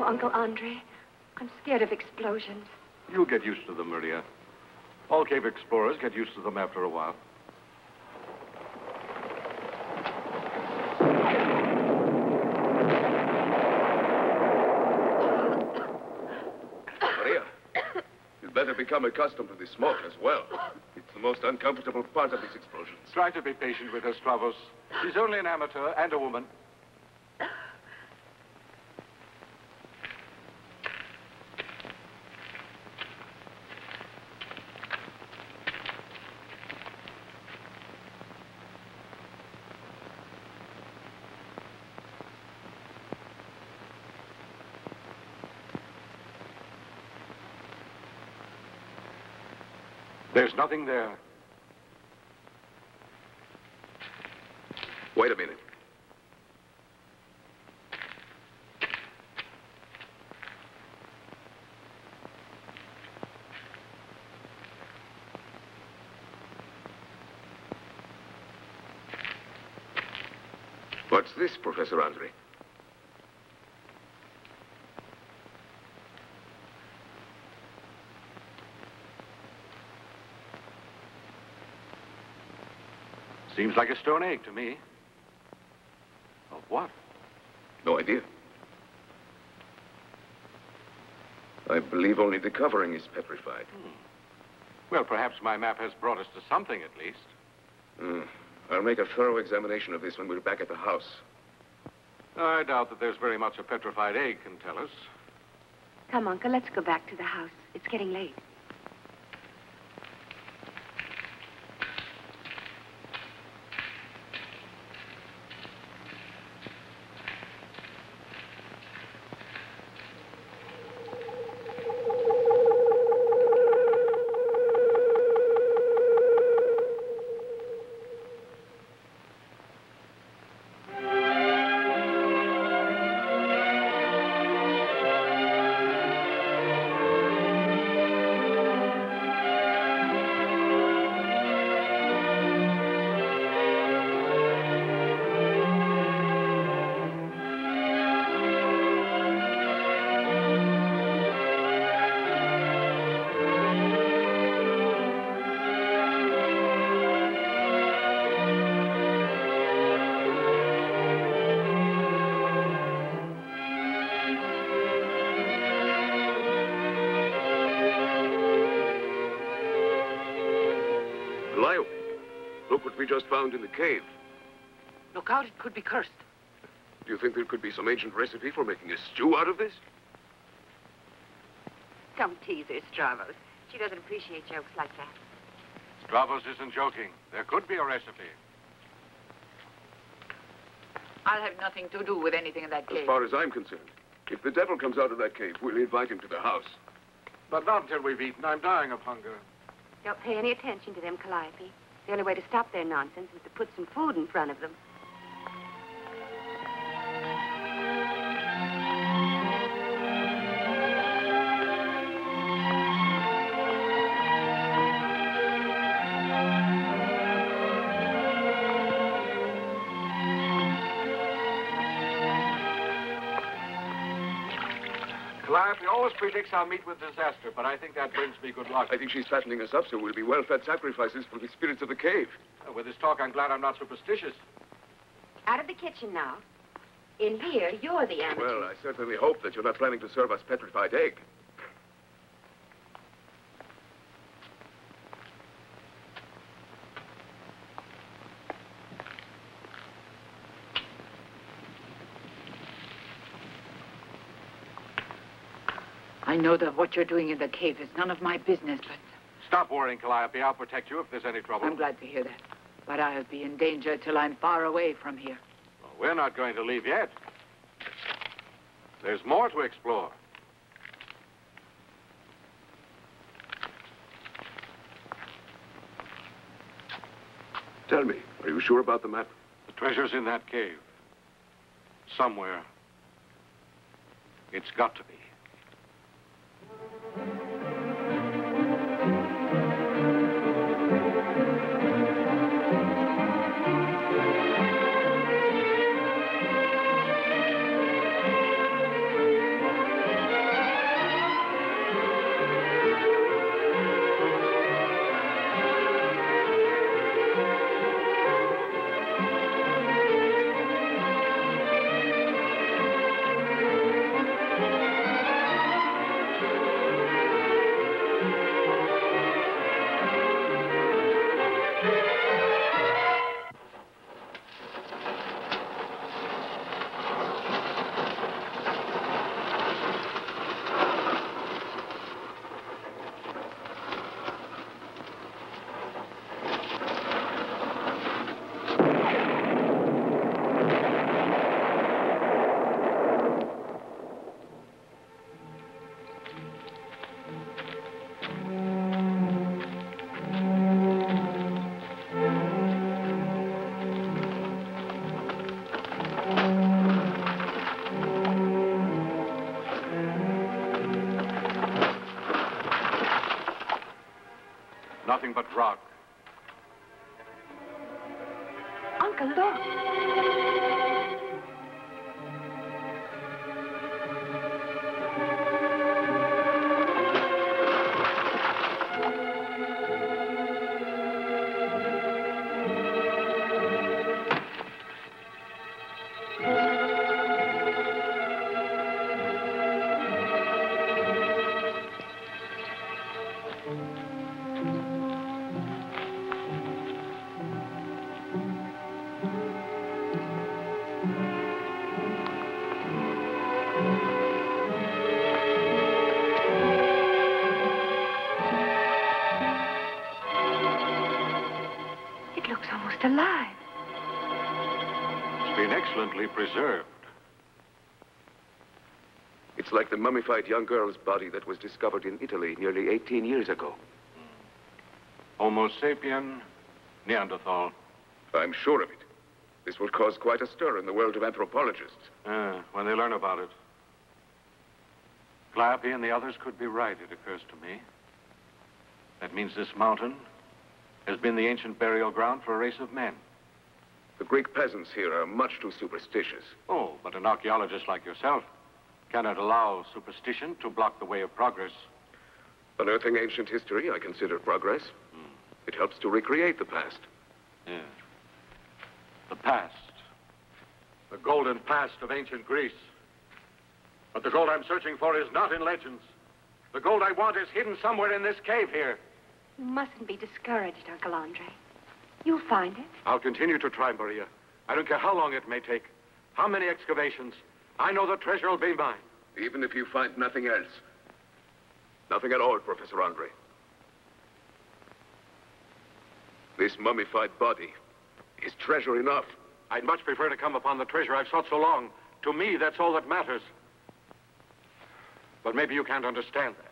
Uncle Andre, I'm scared of explosions. You'll get used to them, Maria. All cave explorers get used to them after a while. Maria, you'd better become accustomed to the smoke as well. It's the most uncomfortable part of these explosions. Try to be patient with her, Stravos. She's only an amateur and a woman. There's nothing there. Wait a minute. What's this, Professor Andre? Seems like a stone egg to me. Of what? No idea. I believe only the covering is petrified. Well, perhaps my map has brought us to something at least. I'll make a thorough examination of this when we're back at the house. I doubt that there's very much a petrified egg can tell us. Come, Uncle, let's go back to the house. It's getting late. Look what we just found in the cave. Look out, it could be cursed. Do you think there could be some ancient recipe for making a stew out of this? Don't tease her, Stravos. She doesn't appreciate jokes like that. Stravos isn't joking. There could be a recipe. I'll have nothing to do with anything in that cave. As far as I'm concerned, if the devil comes out of that cave, we'll invite him to the house. But not until we've eaten. I'm dying of hunger. Don't pay any attention to them, Calliope. The only way to stop their nonsense is to put some food in front of them. Calliope always predicts I'll meet with disaster, but I think that brings me good luck. I think she's fattening us up so we'll be well-fed sacrifices for the spirits of the cave. With this talk, I'm glad I'm not superstitious. Out of the kitchen now. In here, you're the amateur. Well, I certainly hope that you're not planning to serve us petrified egg. I know that what you're doing in the cave is none of my business, but Stop worrying, Calliope. I'll protect you if there's any trouble. I'm glad to hear that. But I'll be in danger till I'm far away from here. Well, we're not going to leave yet. There's more to explore. Tell me, are you sure about the map? The treasure's in that cave. Somewhere. It's got to be. Nothing but rock. Uncle, look. Alive. It's been excellently preserved. It's like the mummified young girl's body that was discovered in Italy nearly 18 years ago. Homo sapien, Neanderthal. I'm sure of it. This will cause quite a stir in the world of anthropologists. When they learn about it. Calliope and the others could be right, it occurs to me. That means this mountain has been the ancient burial ground for a race of men. The Greek peasants here are much too superstitious. Oh, but an archaeologist like yourself cannot allow superstition to block the way of progress. Unearthing ancient history, I consider progress. It helps to recreate the past. Yeah. The past. The golden past of ancient Greece. But the gold I'm searching for is not in legends. The gold I want is hidden somewhere in this cave here. You mustn't be discouraged, Uncle Andre. You'll find it. I'll continue to try, Maria. I don't care how long it may take, how many excavations. I know the treasure will be mine. Even if you find nothing else. Nothing at all, Professor Andre. This mummified body is treasure enough. I'd much prefer to come upon the treasure I've sought so long. To me, that's all that matters. But maybe you can't understand that.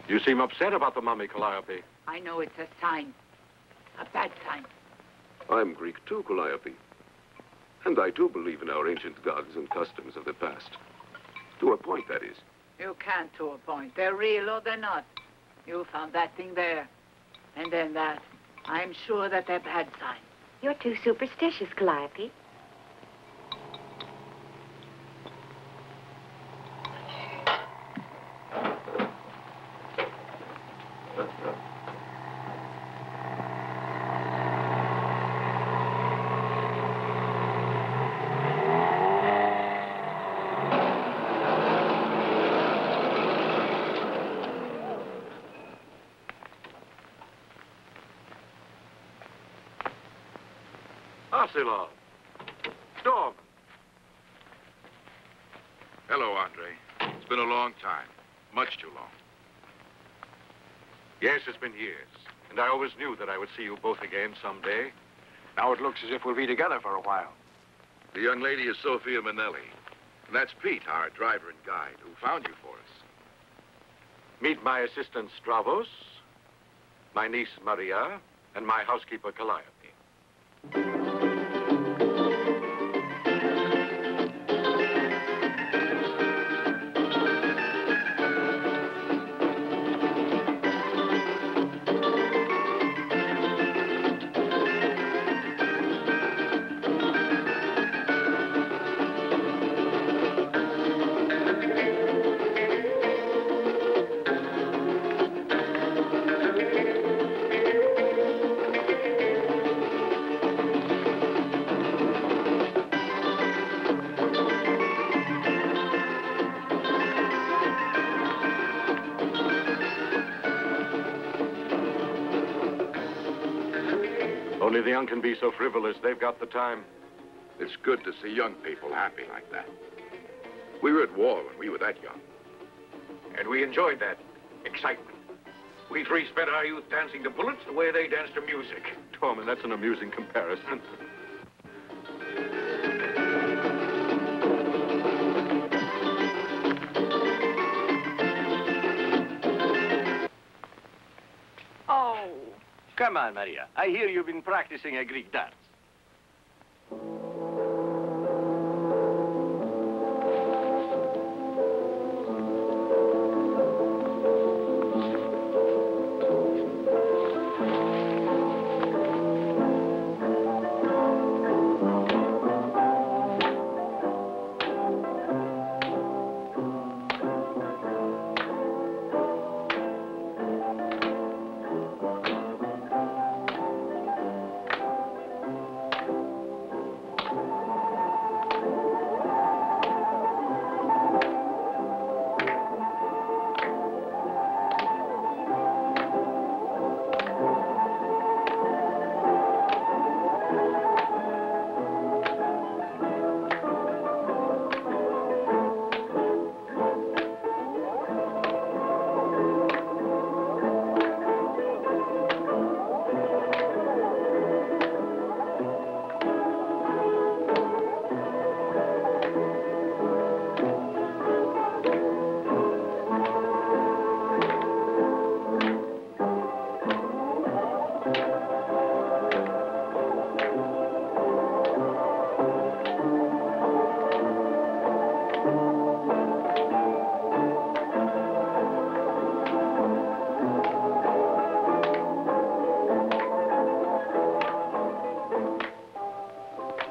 You seem upset about the mummy, Calliope. I know it's a sign. A bad sign. I'm Greek too, Calliope. And I do believe in our ancient gods and customs of the past. To a point, that is. You can't to a point. They're real or they're not. You found that thing there. And then that. I'm sure that they're bad signs. You're too superstitious, Calliope. Arcelon. Storm. Hello, Andre. It's been a long time. Much too long. Yes, it's been years. And I always knew that I would see you both again someday. Now it looks as if we'll be together for a while. The young lady is Sophia Manelli. And that's Pete, our driver and guide, who found you for us. Meet my assistant, Stravos, my niece, Maria, and my housekeeper, Calliope. Only the young can be so frivolous. They've got the time. It's good to see young people happy like that. We were at war when we were that young. And we enjoyed that excitement. We three spent our youth dancing to bullets the way they danced to music. Tormund, that's an amusing comparison. Oh. Come on, Maria. I hear you've been practicing a Greek dance.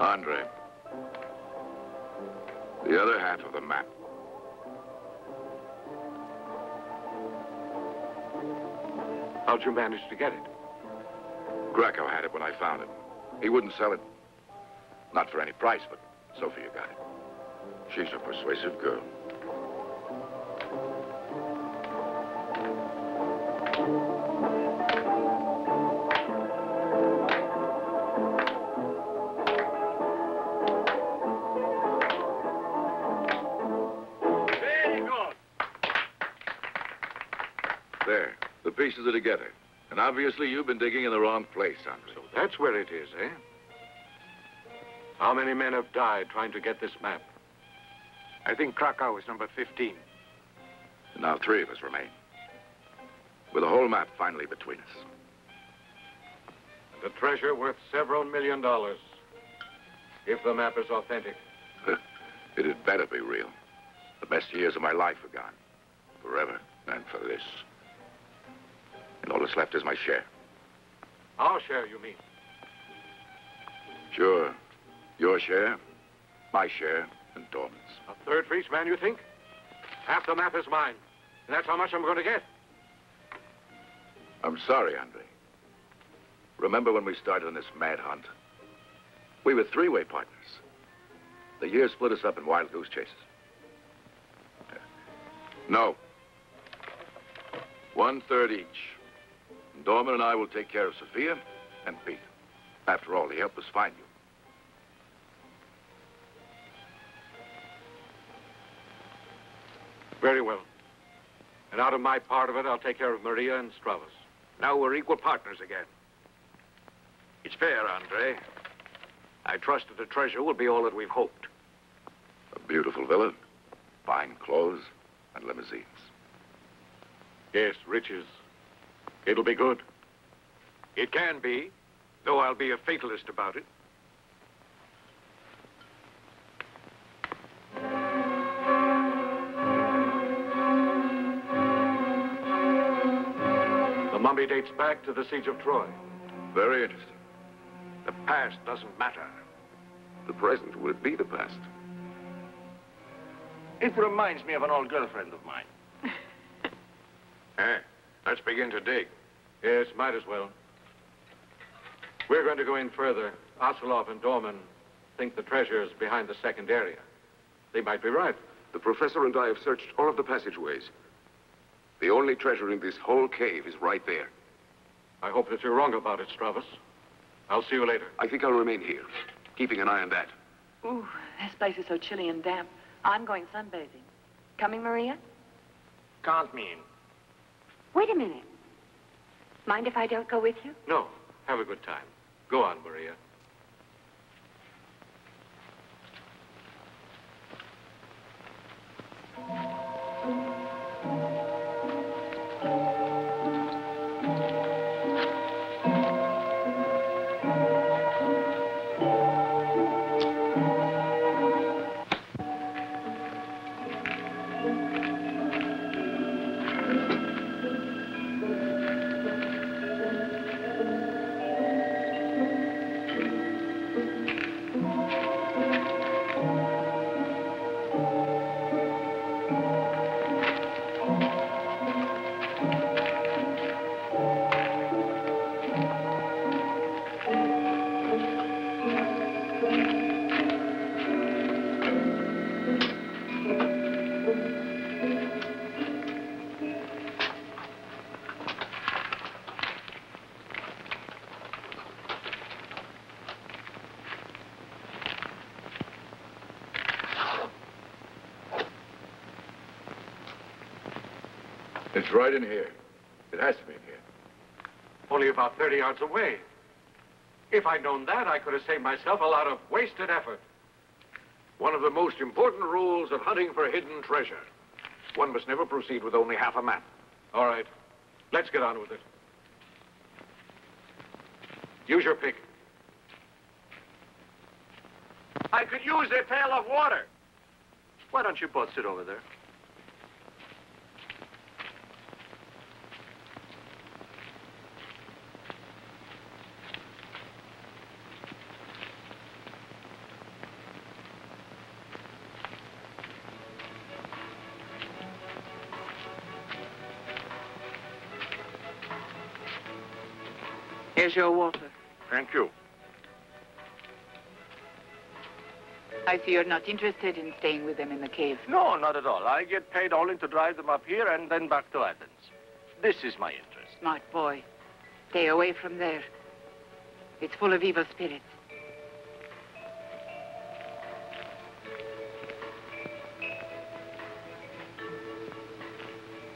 Andre, the other half of the map. How'd you manage to get it? Greco had it when I found it. He wouldn't sell it. Not for any price, but Sophia got it. She's a persuasive girl. Very good. There, the pieces are together. And obviously you've been digging in the wrong place, Andre. So that's where it is, eh? How many men have died trying to get this map? I think Krakow is number 15. And now 3 of us remain. With the whole map finally between us. And a treasure worth several $1 million. If the map is authentic. It had better be real. The best years of my life are gone. Forever, and for this. And all that's left is my share. Our share, you mean? Sure. Your share, my share, and Dorman's. A third for each man, you think? Half the map is mine. And that's how much I'm going to get. I'm sorry, Andre. Remember when we started on this mad hunt? We were three-way partners. The year split us up in wild goose chases. No. 1/3 each. Dorman and I will take care of Sophia and Pete. After all, he helped us find you. Very well. And out of my part of it, I'll take care of Maria and Stravos. Now we're equal partners again. It's fair, Andre. I trust that the treasure will be all that we've hoped. A beautiful villa, fine clothes, and limousines. Yes, riches. It'll be good. It can be, though I'll be a fatalist about it. The mummy dates back to the siege of Troy. Very interesting. The past doesn't matter. The present will be the past. It reminds me of an old girlfriend of mine. Let's begin to dig. Yes, might as well. We're going to go in further. Ocelov and Dorman think the treasure's behind the second area. They might be right. The professor and I have searched all of the passageways. The only treasure in this whole cave is right there. I hope that you're wrong about it, Stravos. I'll see you later. I think I'll remain here, keeping an eye on that. Ooh, this place is so chilly and damp. I'm going sunbathing. Coming, Maria? Can't mean. Wait a minute. Mind if I don't go with you? No. Have a good time. Go on, Maria. It's right in here. It has to be in here. Only about 30 yards away. If I'd known that, I could have saved myself a lot of wasted effort. One of the most important rules of hunting for hidden treasure. One must never proceed with only half a map. All right. Let's get on with it. Use your pick. I could use a pail of water. Why don't you both sit over there? Here's your water. Thank you. I see you're not interested in staying with them in the cave. No, not at all. I get paid only to drive them up here and then back to Athens. This is my interest. Smart boy. Stay away from there. It's full of evil spirits.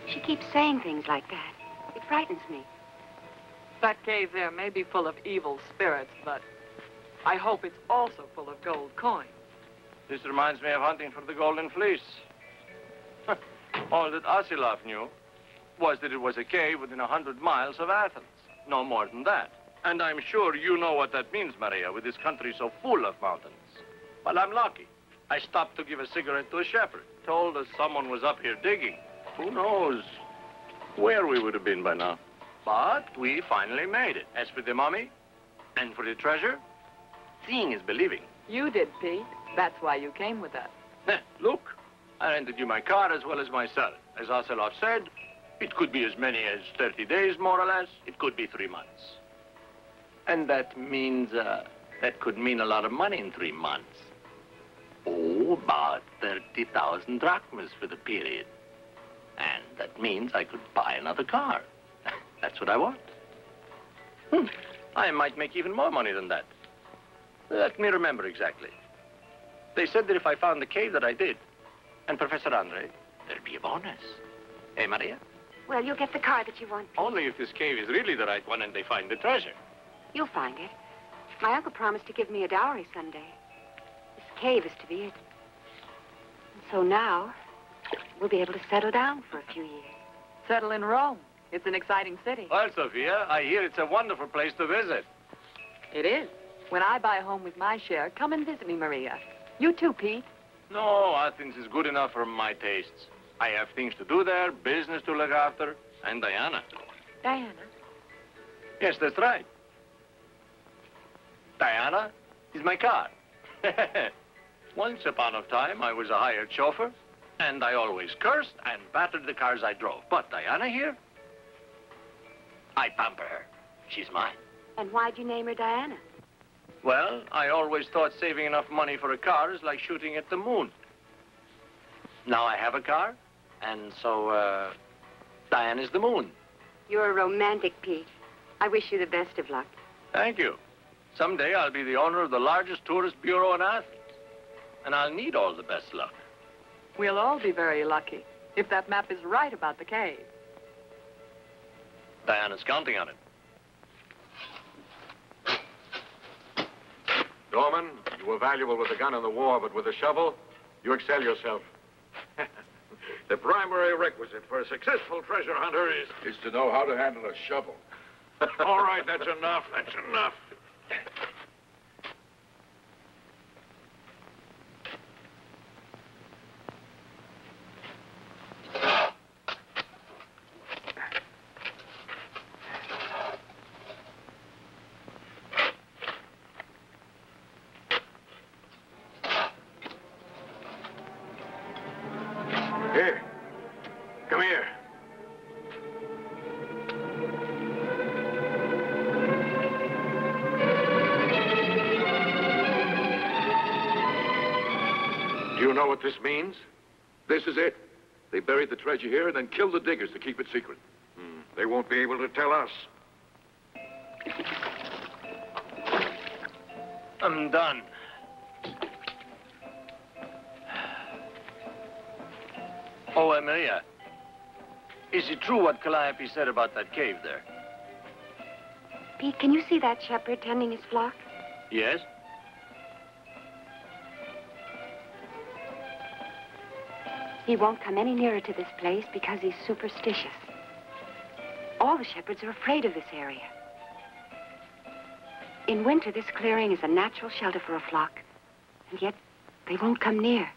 She keeps saying things like that. It frightens me. That cave there may be full of evil spirits, but I hope it's also full of gold coins. This reminds me of hunting for the Golden Fleece. All that Ocelov knew was that it was a cave within 100 miles of Athens. No more than that. And I'm sure you know what that means, Maria, with this country so full of mountains. Well, I'm lucky. I stopped to give a cigarette to a shepherd. Told us someone was up here digging. Who knows where we would have been by now. But we finally made it. As for the mummy and for the treasure, seeing is believing. You did, Pete. That's why you came with us. Look, I rented you my car as well as my cell. As Ocelot said, it could be as many as 30 days, more or less. It could be 3 months. And that means, that could mean a lot of money in 3 months. Oh, about 30,000 drachmas for the period. And that means I could buy another car. That's what I want. I might make even more money than that. Let me remember exactly. They said that if I found the cave that I did, and Professor Andre, there'd be a bonus. Eh, Maria? Well, you'll get the car that you want. Only if this cave is really the right one and they find the treasure. You'll find it. My uncle promised to give me a dowry someday. This cave is to be it. And so now, we'll be able to settle down for a few years. Settle in Rome. It's an exciting city. Well, Sophia, I hear it's a wonderful place to visit. It is. When I buy a home with my share, come and visit me, Maria. You too, Pete. No, Athens is good enough for my tastes. I have things to do there, business to look after, and Diana. Diana? Yes, that's right. Diana is my car. Once upon a time, I was a hired chauffeur, and I always cursed and battered the cars I drove. But Diana here, I pamper her. She's mine. And why'd you name her Diana? Well, I always thought saving enough money for a car is like shooting at the moon. Now I have a car, and so, Diana's the moon. You're a romantic, Pete. I wish you the best of luck. Thank you. Someday I'll be the owner of the largest tourist bureau in Athens. And I'll need all the best luck. We'll all be very lucky if that map is right about the cave. Diana's counting on it. Dorman, you were valuable with the gun in the war, but with the shovel, you excel yourself. The primary requisite for a successful treasure hunter Is to know how to handle a shovel. All right, that's enough. That's enough. Here. Come here. Do you know what this means? This is it. They buried the treasure here and then killed the diggers to keep it secret. They won't be able to tell us. I'm done. Oh, Maria, is it true what Calliope said about that cave there? Pete, can you see that shepherd tending his flock? Yes? He won't come any nearer to this place because he's superstitious. All the shepherds are afraid of this area. In winter, this clearing is a natural shelter for a flock, and yet they won't come near.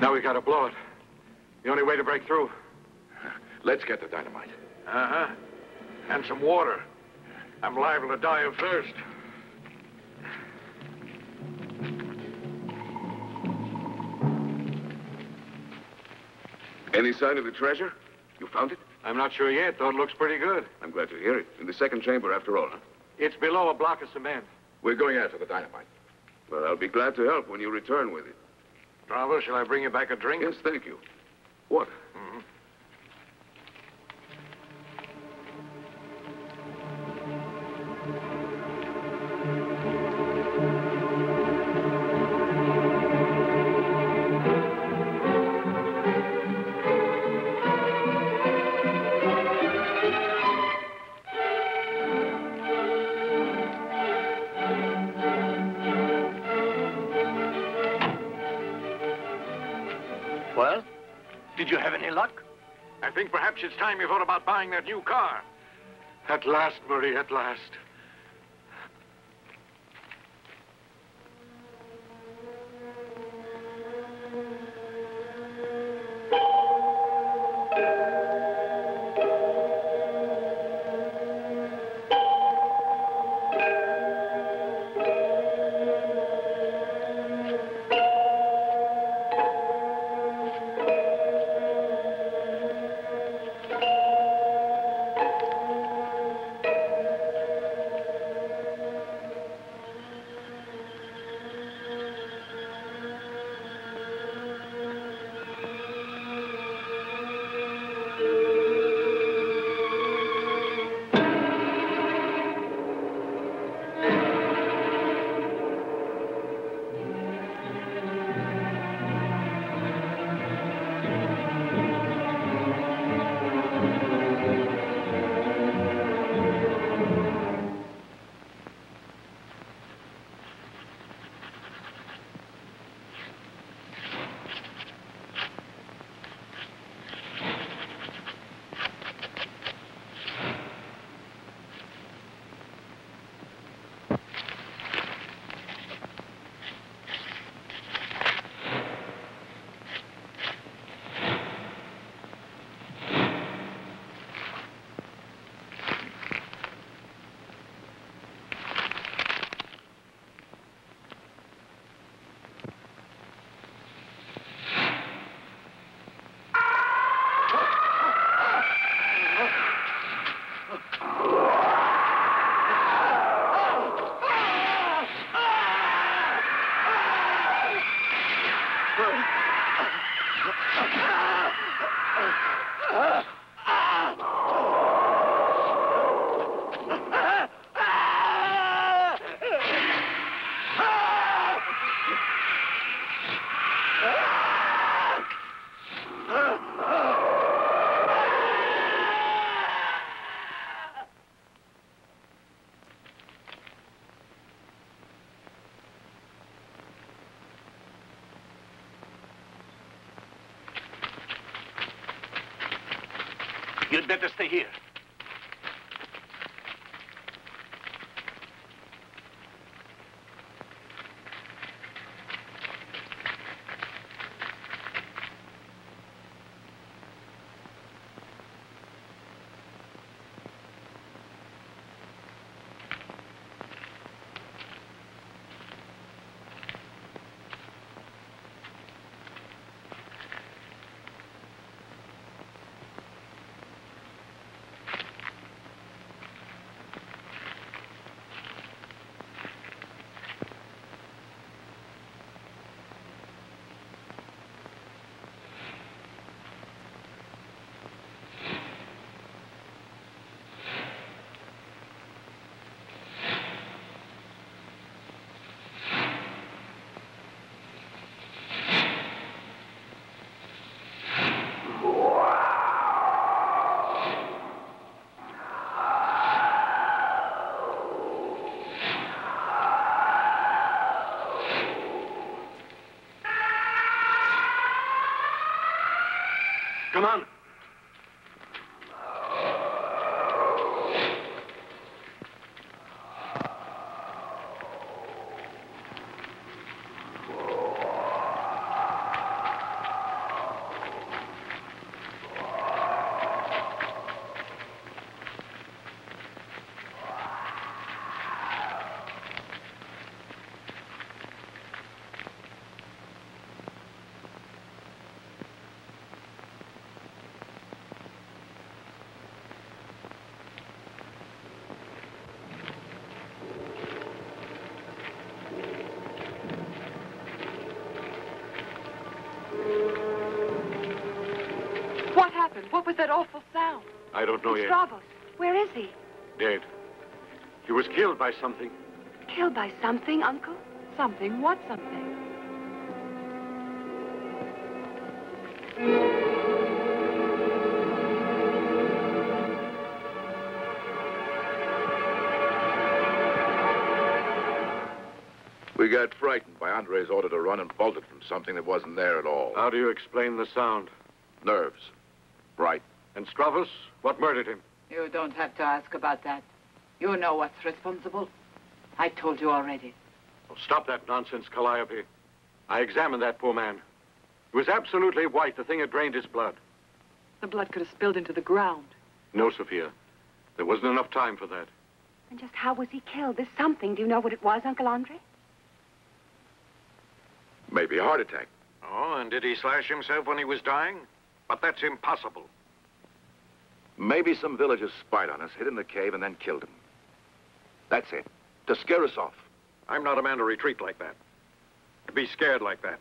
Now we gotta blow it. The only way to break through. Let's get the dynamite. Uh-huh. And some water. I'm liable to die of thirst. Any sign of the treasure? You found it? I'm not sure yet, though it looks pretty good. I'm glad to hear it. In the second chamber, after all, huh? It's below a block of cement. We're going after the dynamite. But I'll be glad to help when you return with it. Bravo, shall I bring you back a drink? Yes, thank you. Water. Mm-hmm. Well, did you have any luck? I think perhaps it's time you thought about buying that new car. At last, Marie, at last. You'd better stay here. Come on. happened? What was that awful sound? I don't know yet. Stravos, where is he? Dead. He was killed by something. Killed by something, Uncle? Something? What something? We got frightened by Andre's order to run and bolted from something that wasn't there at all. How do you explain the sound? Nerves. Right. And Stravos? What murdered him? You don't have to ask about that. You know what's responsible. I told you already. Oh, stop that nonsense, Calliope. I examined that poor man. He was absolutely white. The thing had drained his blood. The blood could have spilled into the ground. No, Sophia. There wasn't enough time for that. And just how was he killed? This something. Do you know what it was, Uncle Andre? Maybe a heart attack. Oh, and did he slash himself when he was dying? But that's impossible. Maybe some villagers spied on us, hid in the cave, and then killed him. That's it. To scare us off. I'm not a man to retreat like that. To be scared like that.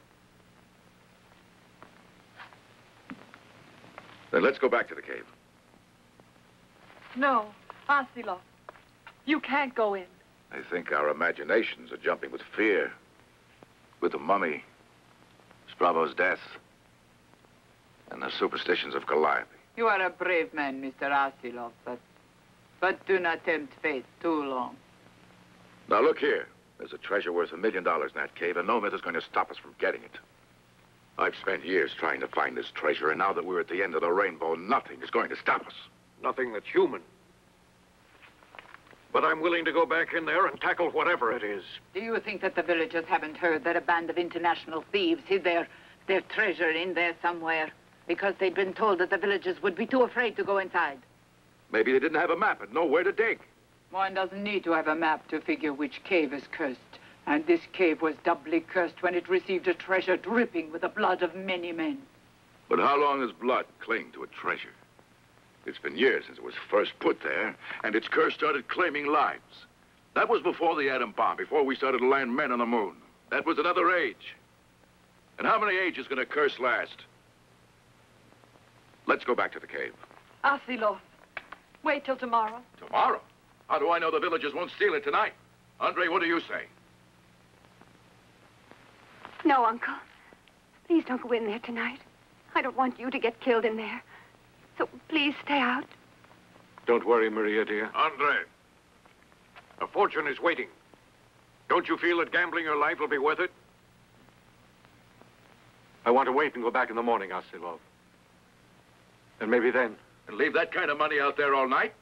Then let's go back to the cave. No, Asilov. You can't go in. I think our imaginations are jumping with fear. With the mummy, Stravos' death, and the superstitions of Calliope. You are a brave man, Mr. Asilov, but do not tempt fate too long. Now look here. There's a treasure worth $1 million in that cave, and no myth is going to stop us from getting it. I've spent years trying to find this treasure, and now that we're at the end of the rainbow, nothing is going to stop us. Nothing that's human. But I'm willing to go back in there and tackle whatever it is. Do you think that the villagers haven't heard that a band of international thieves hid their treasure in there somewhere? Because they'd been told that the villagers would be too afraid to go inside. Maybe they didn't have a map and know where to dig. One doesn't need to have a map to figure which cave is cursed. And this cave was doubly cursed when it received a treasure dripping with the blood of many men. But how long does blood cling to a treasure? It's been years since it was first put there, and its curse started claiming lives. That was before the atom bomb, before we started to land men on the moon. That was another age. And how many ages can a curse last? Let's go back to the cave. Asilov, wait till tomorrow. Tomorrow? How do I know the villagers won't steal it tonight? Andre, what do you say? No, Uncle. Please don't go in there tonight. I don't want you to get killed in there. So please stay out. Don't worry, Maria, dear. Andre, a fortune is waiting. Don't you feel that gambling your life will be worth it? I want to wait and go back in the morning, Asilov. And maybe then. And leave that kind of money out there all night?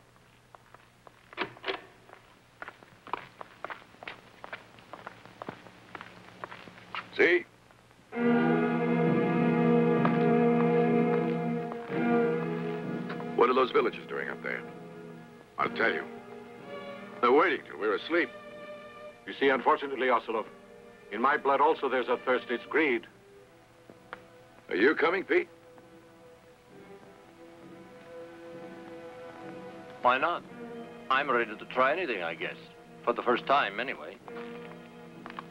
See? What are those villagers doing up there? I'll tell you. They're waiting till we're asleep. You see, unfortunately, Ocelov, in my blood also there's a thirst. It's greed. Are you coming, Pete? Why not? I'm ready to try anything, I guess. For the first time, anyway.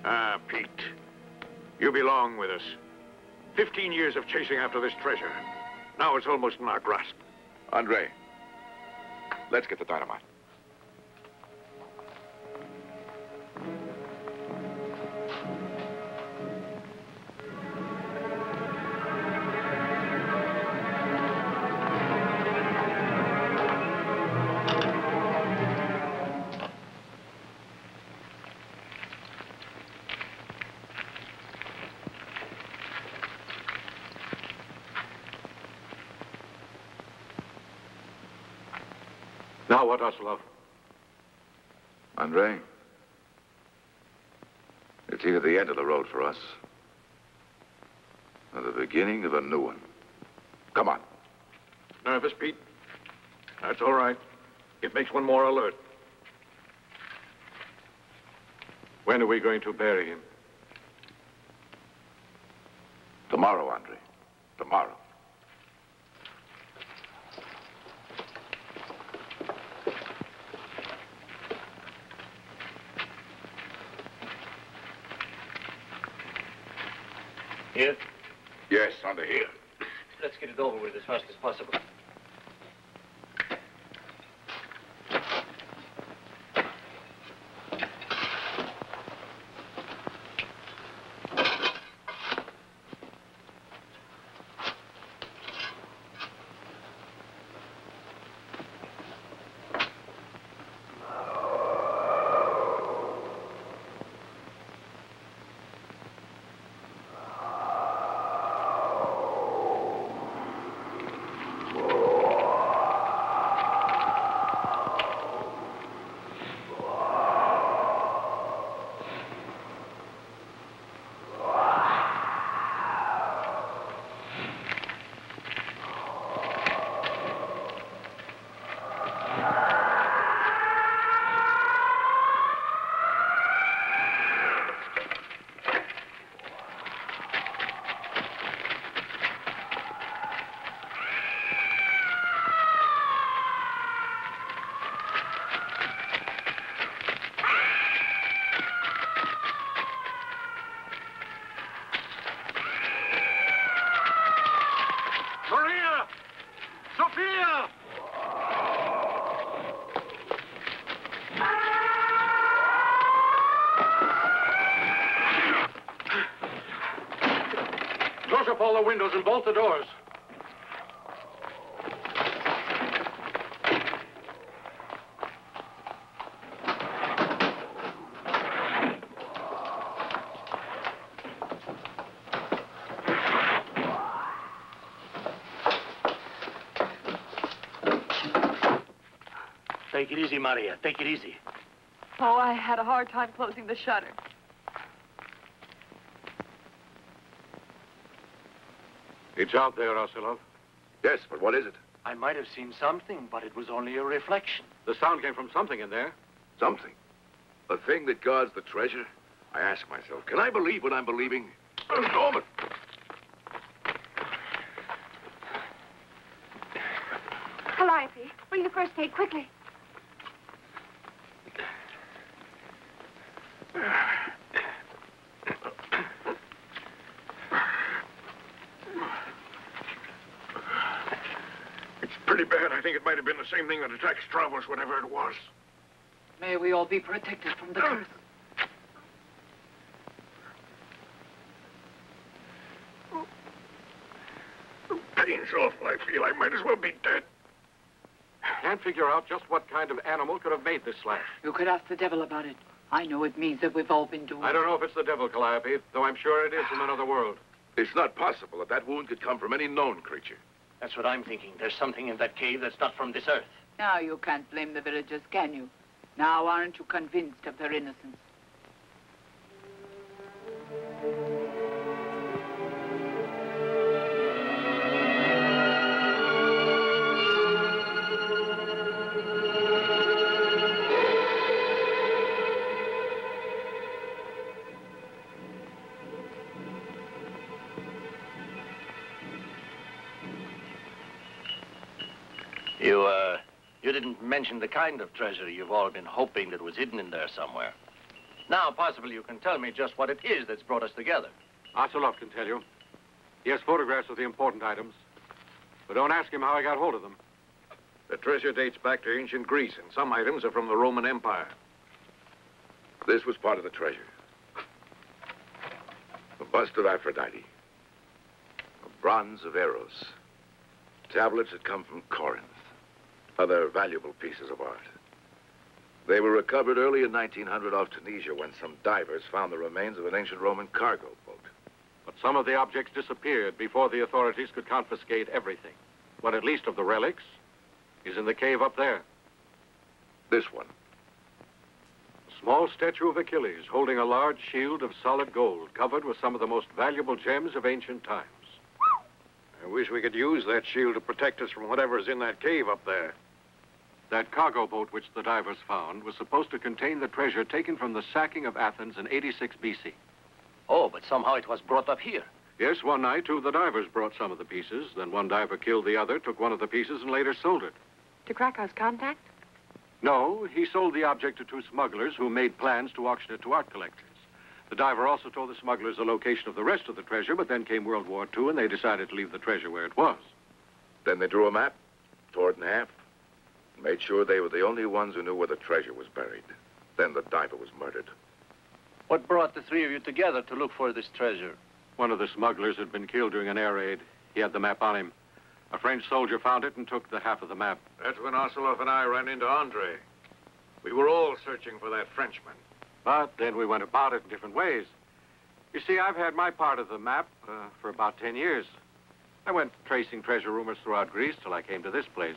Ah, Pete. You belong with us. 15 years of chasing after this treasure. Now it's almost in our grasp. Andre, let's get the dynamite. Now what, Ocelov? Andre, it's either the end of the road for us or the beginning of a new one. Come on. Nervous, Pete? That's all right. It makes one more alert. When are we going to bury him? Tomorrow, Andre. Tomorrow. Here? Yes, under here. Let's get it over with as fast as possible. Sophia! Close up all the windows and bolt the doors. Take it easy, Maria. Take it easy. Oh, I had a hard time closing the shutter. It's out there, Ocelov. Yes, but what is it? I might have seen something, but it was only a reflection. The sound came from something in there. Something. The thing that guards the treasure? I ask myself, can I believe what I'm believing? Norman! Calliope, bring the first aid quickly. It's pretty bad. I think it might have been the same thing that attacked Stravos, whatever it was. May we all be protected from the curse. The pain's awful, I feel. I might as well be dead. Can't figure out just what kind of animal could have made this slash. You could ask the devil about it. I know it means that we've all been doomed. I don't know if it's the devil, Calliope, though I'm sure it is from another world. It's not possible that that wound could come from any known creature. That's what I'm thinking. There's something in that cave that's not from this earth. Now you can't blame the villagers, can you? Now aren't you convinced of their innocence? You didn't mention the kind of treasure you've all been hoping that was hidden in there somewhere. Now, possibly you can tell me just what it is that's brought us together. Ocelov can tell you. He has photographs of the important items. But don't ask him how I got hold of them. The treasure dates back to ancient Greece, and some items are from the Roman Empire. This was part of the treasure. The bust of Aphrodite. A bronze of Eros. Tablets that come from Corinth. Other valuable pieces of art. They were recovered early in 1900 off Tunisia when some divers found the remains of an ancient Roman cargo boat. But some of the objects disappeared before the authorities could confiscate everything. What at least of the relics is in the cave up there. This one. A small statue of Achilles holding a large shield of solid gold covered with some of the most valuable gems of ancient times. I wish we could use that shield to protect us from whatever's in that cave up there. That cargo boat which the divers found was supposed to contain the treasure taken from the sacking of Athens in 86 BC. Oh, but somehow it was brought up here. Yes, one night, two of the divers brought some of the pieces. Then one diver killed the other, took one of the pieces, and later sold it. To Krakow's contact? No, he sold the object to two smugglers who made plans to auction it to art collectors. The diver also told the smugglers the location of the rest of the treasure, but then came World War II, and they decided to leave the treasure where it was. Then they drew a map, tore it in half, and made sure they were the only ones who knew where the treasure was buried. Then the diver was murdered. What brought the three of you together to look for this treasure? One of the smugglers had been killed during an air raid. He had the map on him. A French soldier found it and took the half of the map. That's when Ocelov and I ran into Andre. We were all searching for that Frenchman. But then we went about it in different ways. You see, I've had my part of the map for about 10 years. I went tracing treasure rumors throughout Greece till I came to this place.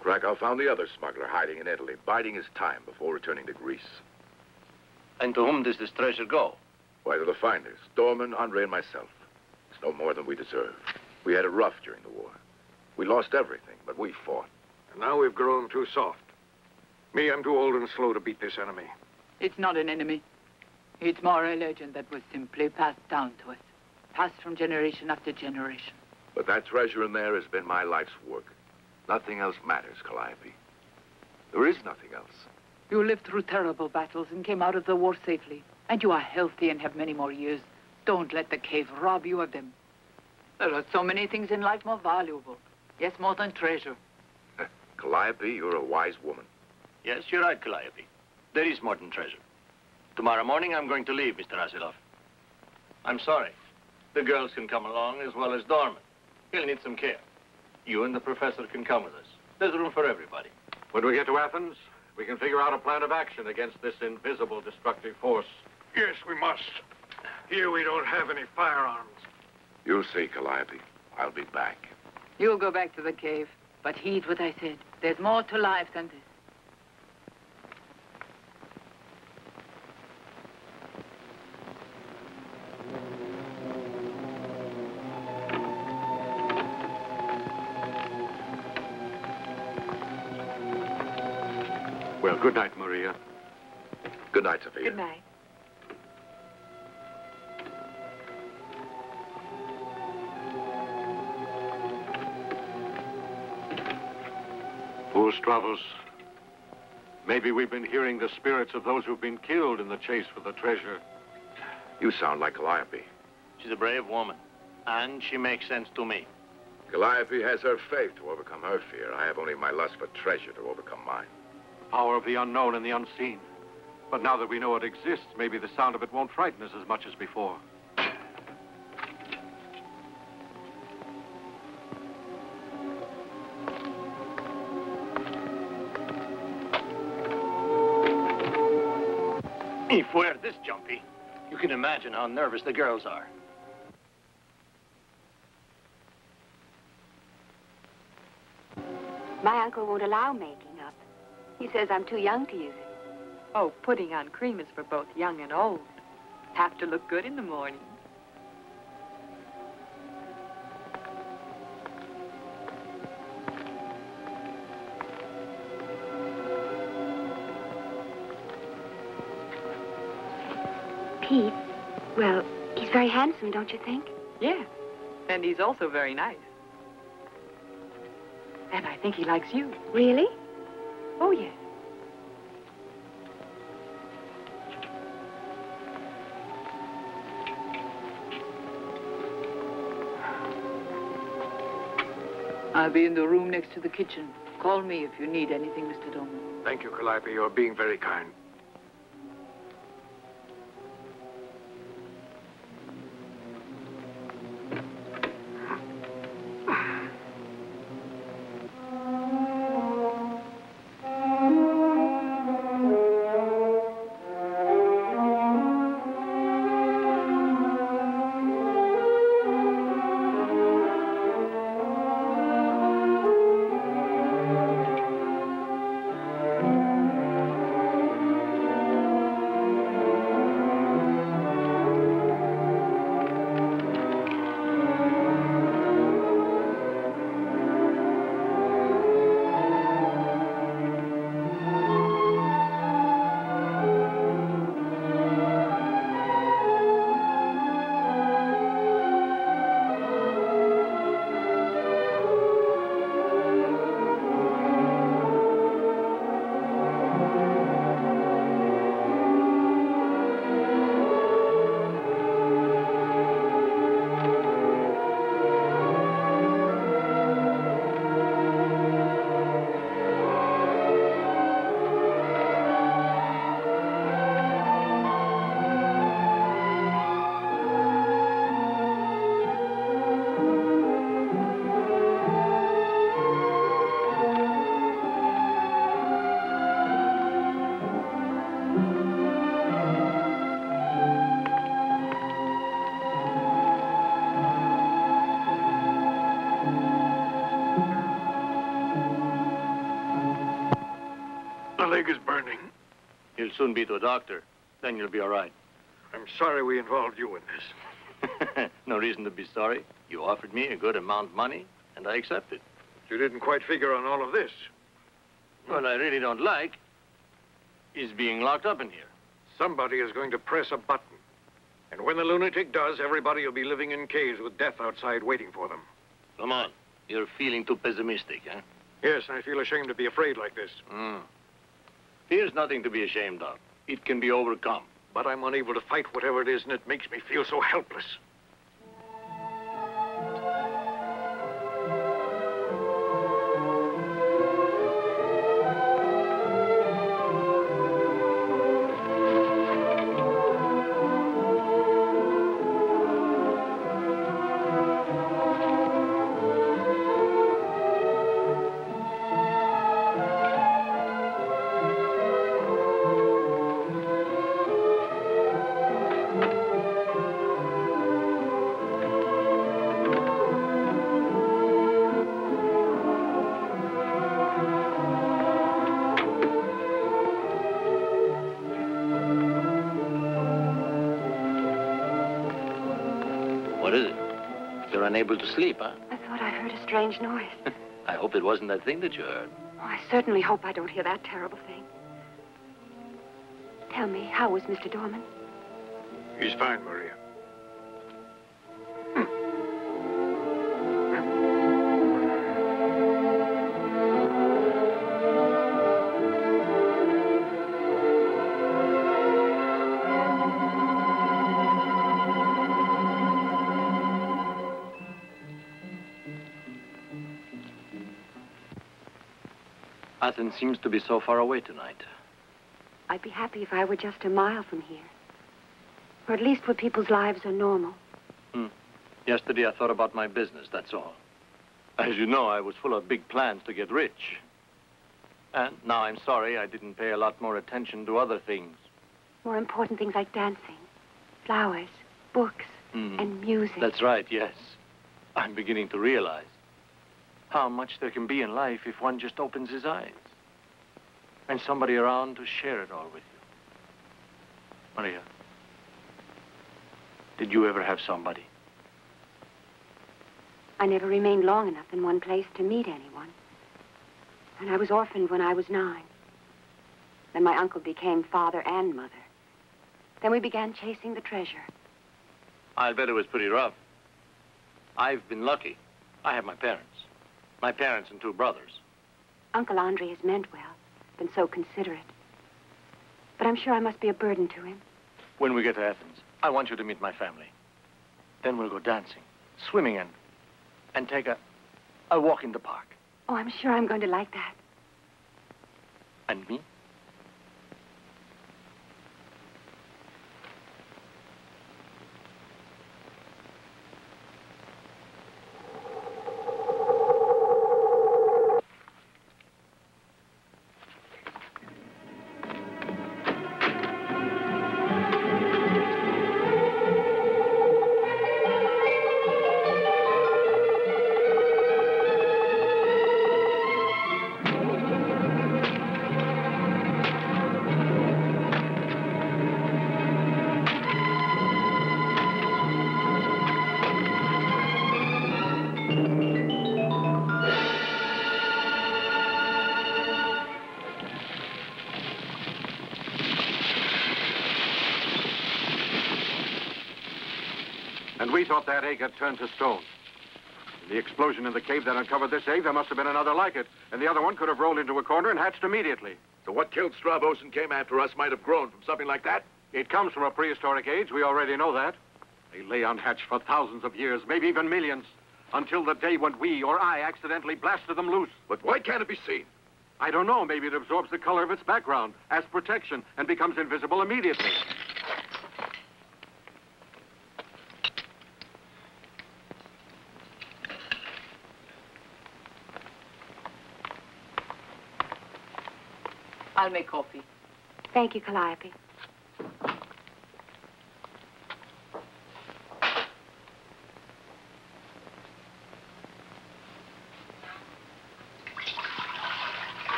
Krakow found the other smuggler hiding in Italy, biding his time before returning to Greece. And to whom does this treasure go? Why, to the finders, Dorman, Andre, and myself. It's no more than we deserve. We had it rough during the war. We lost everything, but we fought. And now we've grown too soft. Me, I'm too old and slow to beat this enemy. It's not an enemy. It's more a legend that was simply passed down to us. Passed from generation after generation. But that treasure in there has been my life's work. Nothing else matters, Calliope. There is nothing else. You lived through terrible battles and came out of the war safely. And you are healthy and have many more years. Don't let the cave rob you of them. There are so many things in life more valuable. Yes, more than treasure. Calliope, you're a wise woman. Yes, you're right, Calliope. There is more than treasure. Tomorrow morning, I'm going to leave, Mr. Asilov. I'm sorry. The girls can come along as well as Dorman. He'll need some care. You and the professor can come with us. There's room for everybody. When we get to Athens, we can figure out a plan of action against this invisible destructive force. Yes, we must. Here we don't have any firearms. You'll see, Calliope. I'll be back. You'll go back to the cave. But heed what I said. There's more to life than this. Well, good night, Maria. Good night, Sophia. Good night. Poor Stravos. Maybe we've been hearing the spirits of those who've been killed in the chase for the treasure. You sound like Calliope. She's a brave woman, and she makes sense to me. Calliope has her faith to overcome her fear. I have only my lust for treasure to overcome mine. The power of the unknown and the unseen. But now that we know it exists, maybe the sound of it won't frighten us as much as before. If we're this jumpy, you can imagine how nervous the girls are. My uncle won't allow making up. He says I'm too young to use it. Oh, putting on cream is for both young and old. Have to look good in the morning. Pete, well, he's very handsome, don't you think? Yes, and he's also very nice. And I think he likes you. Really? Oh, yes. I'll be in the room next to the kitchen. Call me if you need anything, Mr. Dorman. Thank you, Calliope. You're being very kind. leg is burning. You'll soon be to a doctor. Then you'll be all right. I'm sorry we involved you in this. No reason to be sorry. You offered me a good amount of money, and I accepted. You didn't quite figure on all of this. What I really don't like is being locked up in here. Somebody is going to press a button. And when the lunatic does, everybody will be living in caves with death outside waiting for them. Come on. You're feeling too pessimistic, huh? Yes, I feel ashamed to be afraid like this. Fear's nothing to be ashamed of. It can be overcome. But I'm unable to fight whatever it is, and it makes me feel so helpless. unable to sleep, huh? I thought I heard a strange noise. I hope it wasn't that thing that you heard. Oh, I certainly hope I don't hear that terrible thing. Tell me, how was Mr. Dorman? He's fine, Maria. Athens seems to be so far away tonight. I'd be happy if I were just a mile from here. Or at least where people's lives are normal. Yesterday I thought about my business, that's all. As you know, I was full of big plans to get rich. And now I'm sorry I didn't pay a lot more attention to other things. More important things like dancing, flowers, books, and music. That's right, yes. I'm beginning to realize how much there can be in life if one just opens his eyes. And somebody around to share it all with you. Maria, did you ever have somebody? I never remained long enough in one place to meet anyone. And I was orphaned when I was 9. Then my uncle became father and mother. Then we began chasing the treasure. I'll bet it was pretty rough. I've been lucky. I have my parents. My parents and 2 brothers. Uncle Andre has meant well, been so considerate. But I'm sure I must be a burden to him. When we get to Athens, I want you to meet my family. Then we'll go dancing, swimming, and take a walk in the park. Oh, I'm sure I'm going to like that. And me? And we thought that egg had turned to stone. In the explosion in the cave that uncovered this egg, there must have been another like it. And the other one could have rolled into a corner and hatched immediately. So what killed Stravos and came after us might have grown from something like that? It comes from a prehistoric age. We already know that. They lay unhatched for thousands of years, maybe even millions, until the day when we or I accidentally blasted them loose. But why can't it be seen? I don't know. Maybe it absorbs the color of its background as protection and becomes invisible immediately. I'll make coffee. Thank you, Calliope.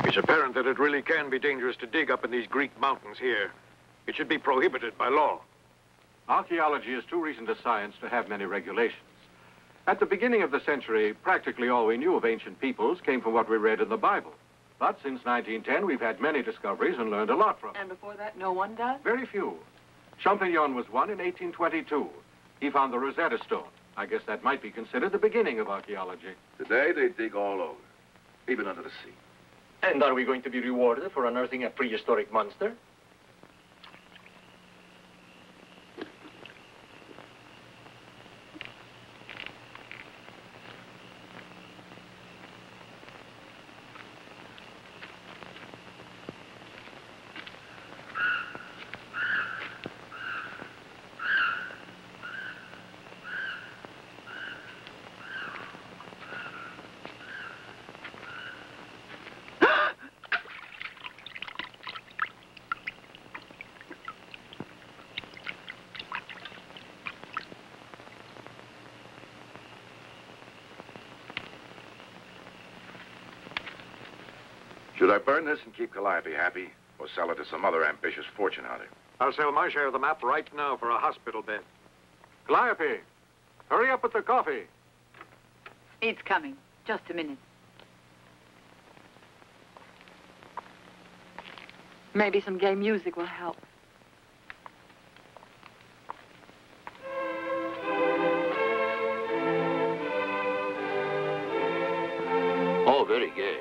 It's apparent that it really can be dangerous to dig up in these Greek mountains here. It should be prohibited by law. Archaeology is too recent a science to have many regulations. At the beginning of the century, practically all we knew of ancient peoples came from what we read in the Bible. But since 1910, we've had many discoveries and learned a lot from them. And before that, no one does? Very few. Champignon was one in 1822. He found the Rosetta Stone. I guess that might be considered the beginning of archaeology. Today, they dig all over, even under the sea. And are we going to be rewarded for unearthing a prehistoric monster? Should I burn this and keep Calliope happy, or sell it to some other ambitious fortune hunter? I'll sell my share of the map right now for a hospital bed. Calliope, hurry up with the coffee. It's coming. Just a minute. Maybe some gay music will help. Oh, very gay.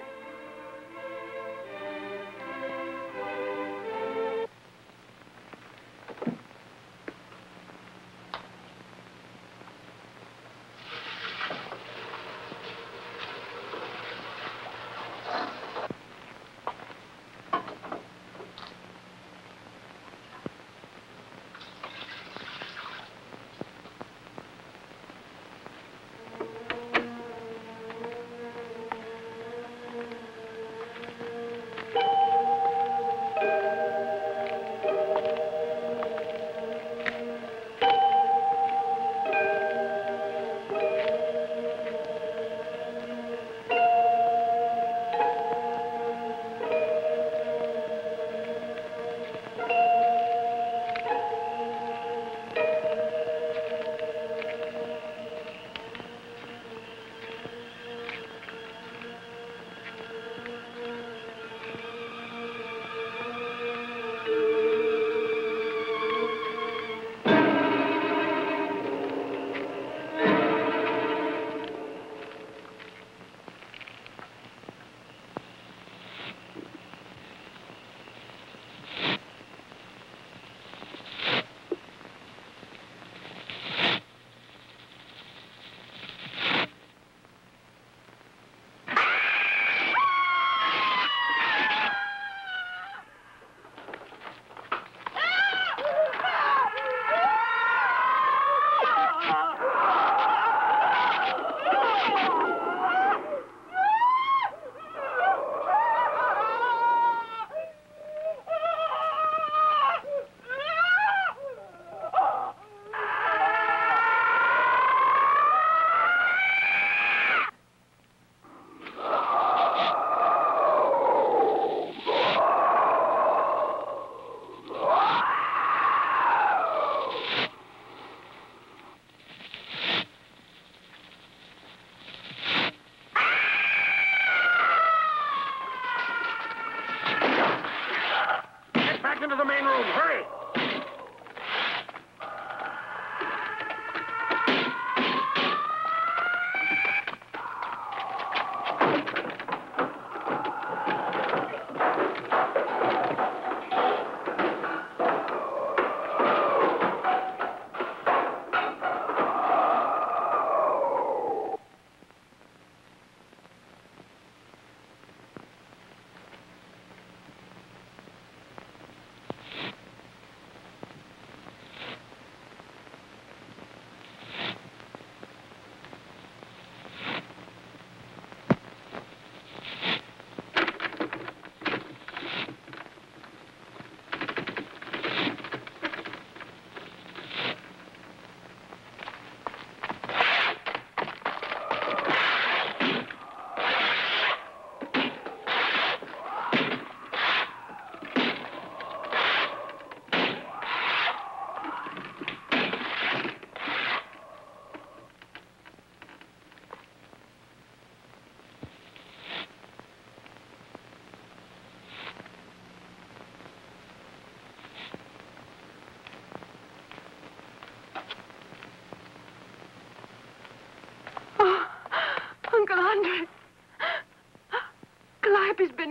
Into the main room, hurry!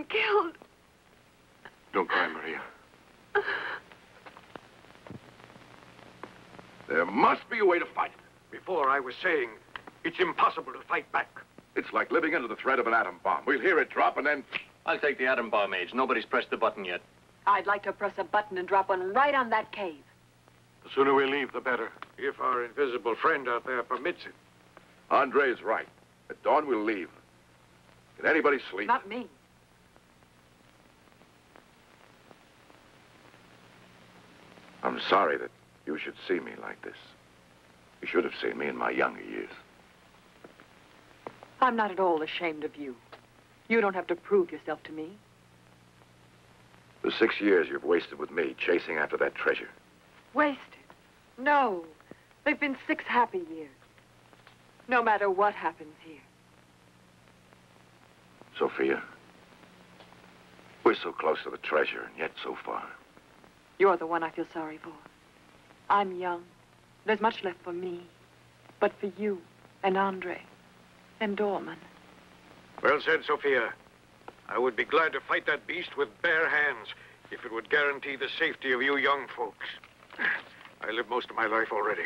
killed. Don't cry, Maria. There must be a way to fight it. Before I was saying, it's impossible to fight back. It's like living under the threat of an atom bomb. We'll hear it drop and then... I'll take the atom bomb age. Nobody's pressed the button yet. I'd like to press a button and drop one right on that cave. The sooner we leave, the better. If our invisible friend out there permits it. Andre is right. At dawn, we'll leave. Can anybody sleep? Not me. I'm sorry that you should see me like this. You should have seen me in my younger years. I'm not at all ashamed of you. You don't have to prove yourself to me. The 6 years you've wasted with me chasing after that treasure. Wasted? No. They've been 6 happy years. No matter what happens here. Sophia, we're so close to the treasure and yet so far. You're the one I feel sorry for. I'm young. There's much left for me. But for you and Andre and Dorman. Well said, Sophia. I would be glad to fight that beast with bare hands if it would guarantee the safety of you young folks. I lived most of my life already.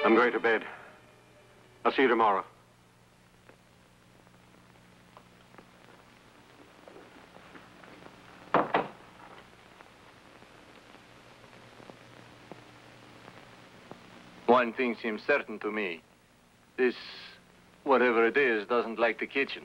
I'm going to bed. I'll see you tomorrow. One thing seems certain to me. This, whatever it is, doesn't like the kitchen.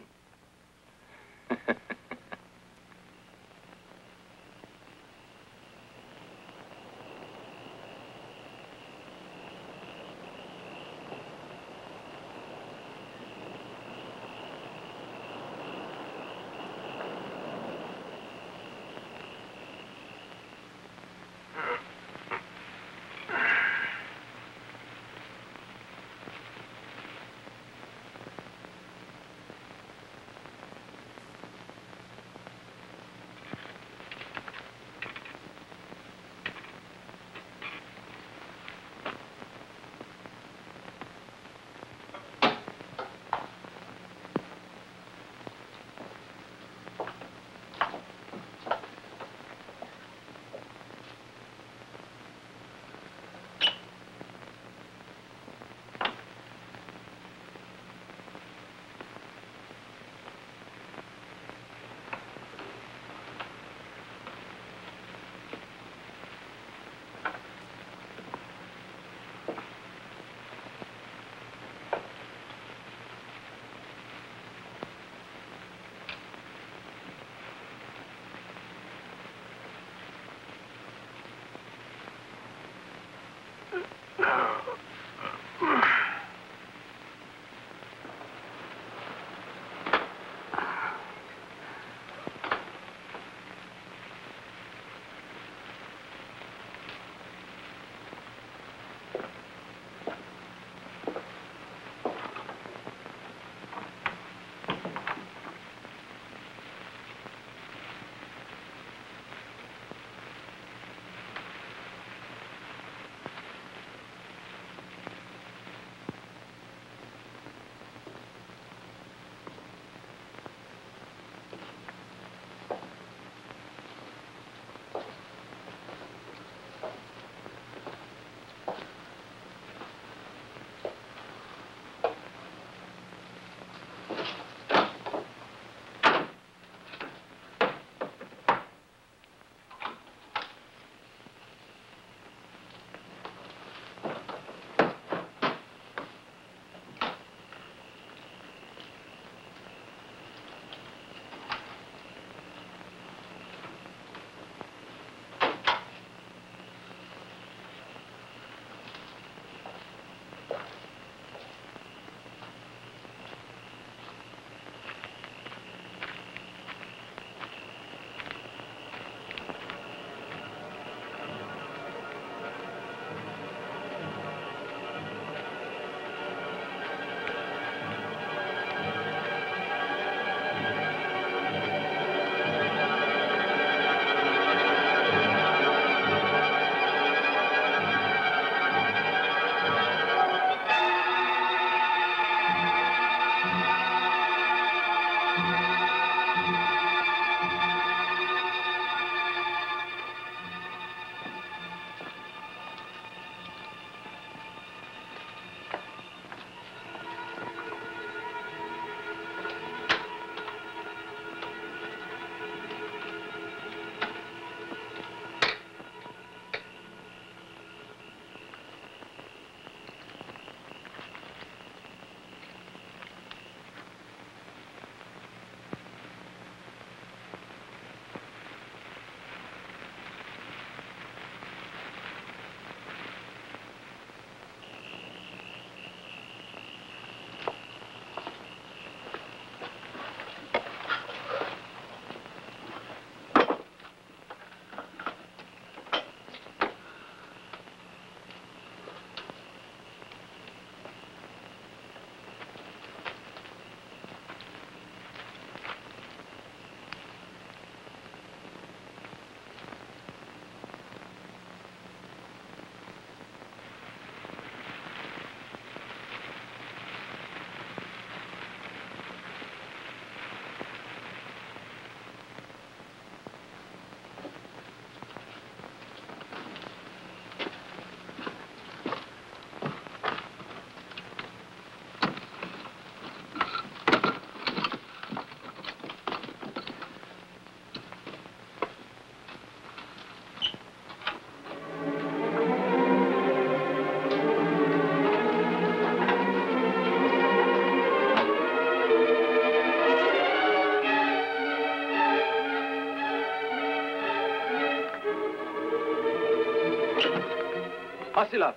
Vasilov,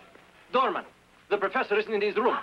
doorman, the professor isn't in his room.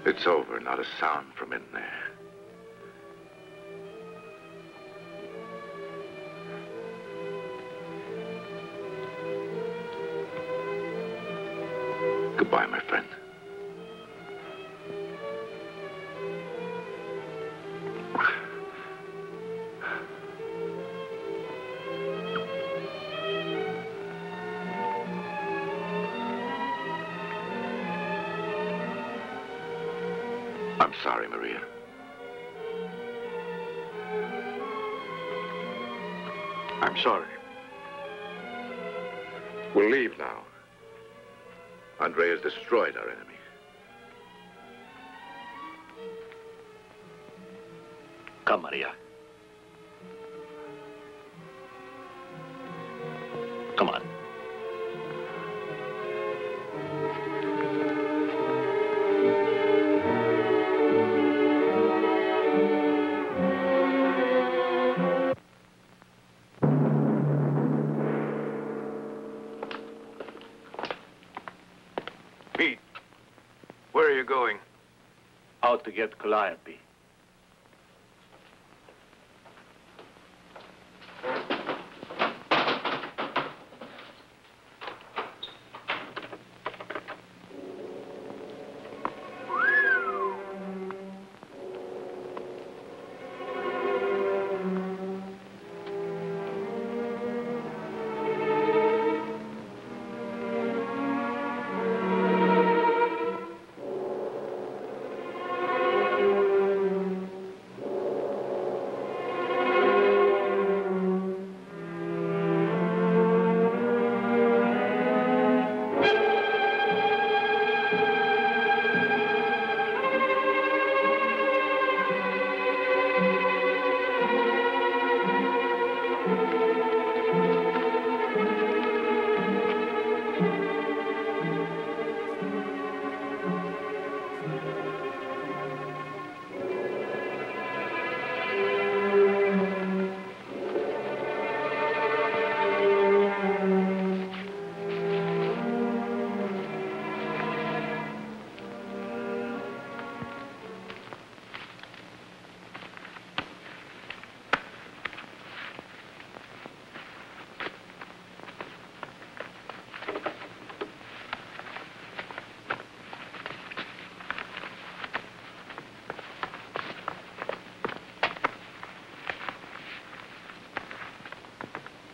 It's over, not a sound from in there. Goodbye, my friend. I'm sorry, Maria. I'm sorry. We'll leave now. Andre has destroyed our enemy. Come, Maria. Come on. Pete, where are you going? Out to get Calliope.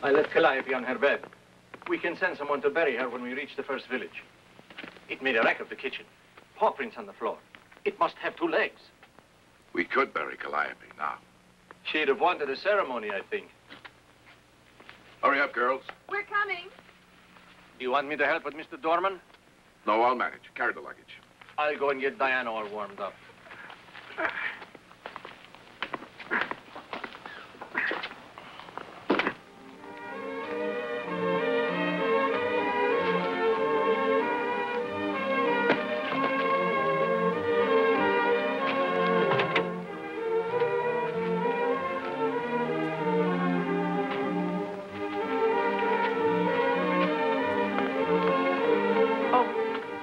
I left Calliope on her bed. We can send someone to bury her when we reach the first village. It made a wreck of the kitchen. Paw prints on the floor. It must have 2 legs. We could bury Calliope now. She'd have wanted a ceremony, I think. Hurry up, girls. We're coming. Do you want me to help with Mr. Dorman? No, I'll manage. Carry the luggage. I'll go and get Diana all warmed up.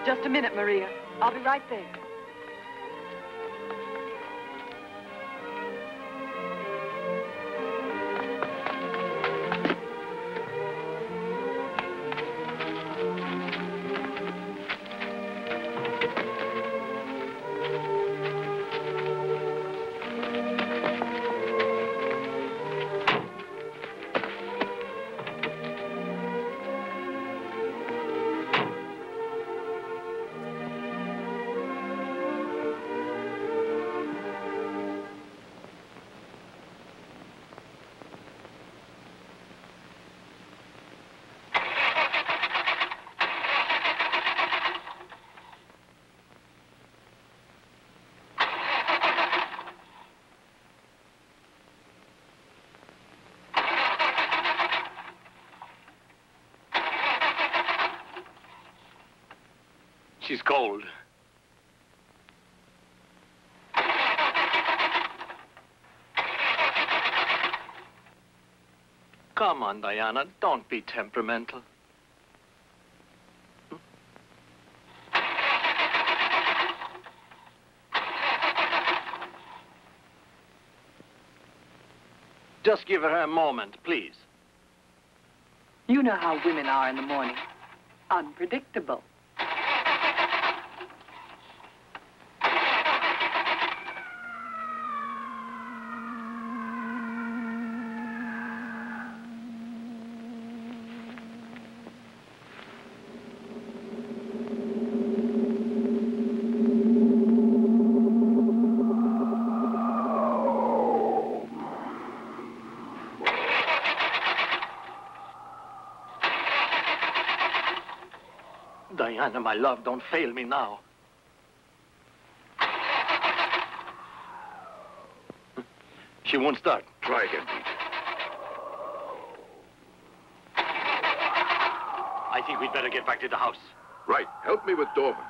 Just a minute, Maria. I'll be right there. She's cold. Come on, Diana. Don't be temperamental. Just give her a moment, please. You know how women are in the morning. Unpredictable. Diana, my love, don't fail me now. She won't start. Try again, Pete. I think we'd better get back to the house. Right. Help me with Dorman.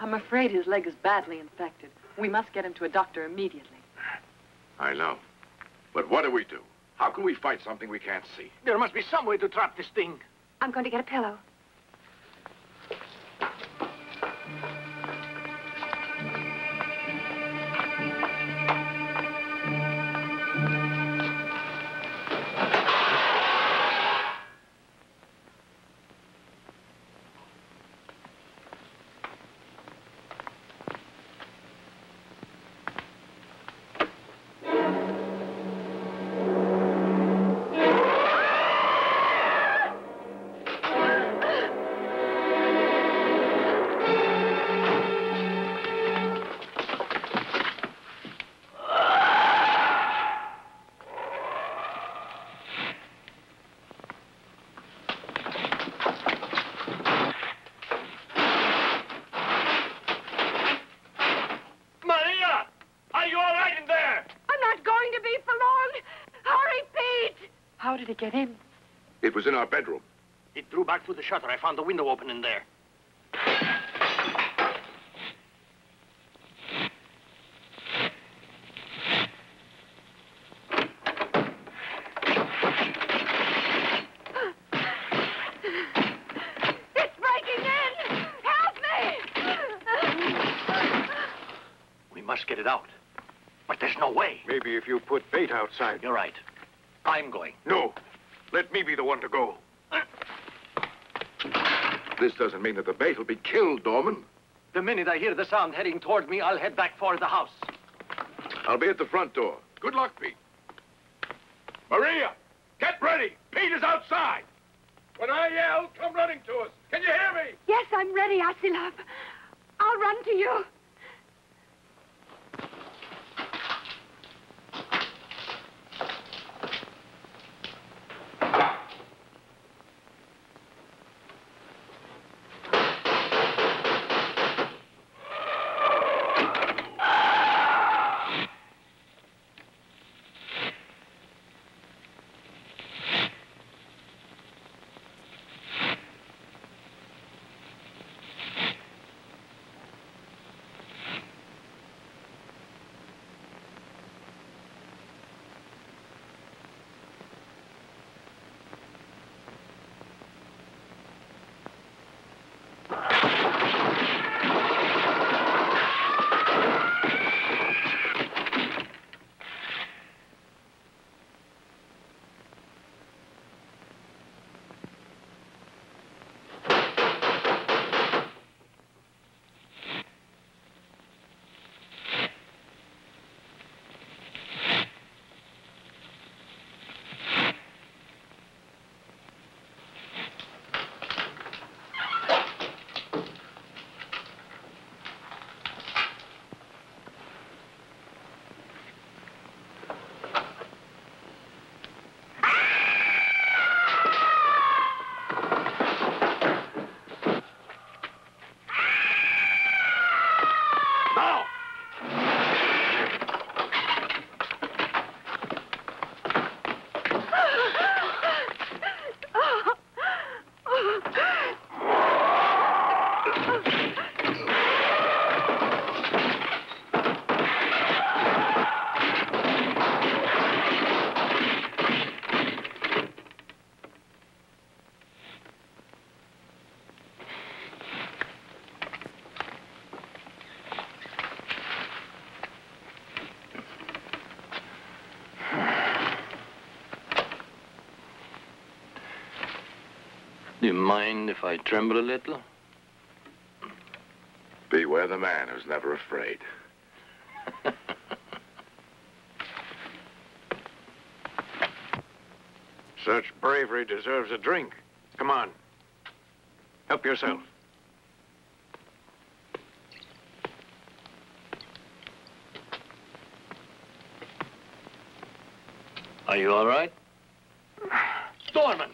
I'm afraid his leg is badly infected. We must get him to a doctor immediately. I know. But what do we do? How can we fight something we can't see? There must be some way to trap this thing. I'm going to get a pillow. How did it get in? It was in our bedroom. It drew back through the shutter. I found the window open in there. It's breaking in! Help me! We must get it out. But there's no way. Maybe if you put bait outside. You're right. I'm going. No. Let me be the one to go. This doesn't mean that the bait will be killed, Dorman. The minute I hear the sound heading toward me, I'll head back for the house. I'll be at the front door. Good luck, Pete. Maria, get ready. Pete is outside. When I yell, come running to us. Can you hear me? Yes, I'm ready, Asilov. I'll run to you. Do you mind if I tremble a little? Beware the man who's never afraid. Such bravery deserves a drink. Come on. Help yourself. Are you all right? Dorman!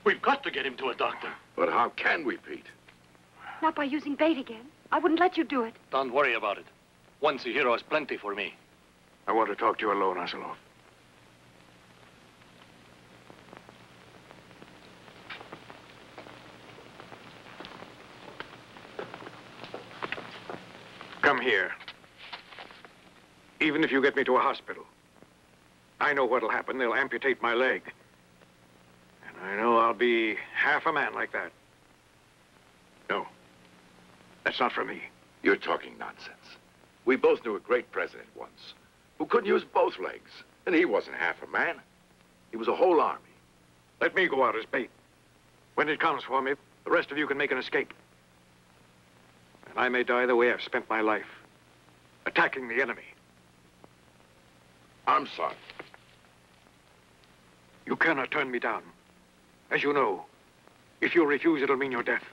We've got to get him to a doctor. But how can we, Pete? Not by using bait again. I wouldn't let you do it. Don't worry about it. Once a hero is plenty for me. I want to talk to you alone, Asilov. Come here. Even if you get me to a hospital, I know what'll happen. They'll amputate my leg. And I know I'll be half a man like that. No. That's not for me. You're talking nonsense. We both knew a great president once who couldn't use both legs. And he wasn't half a man. He was a whole army. Let me go out as bait. When it comes for me, the rest of you can make an escape. And I may die the way I've spent my life, attacking the enemy. I'm sorry. You cannot turn me down. As you know, if you refuse, it'll mean your death.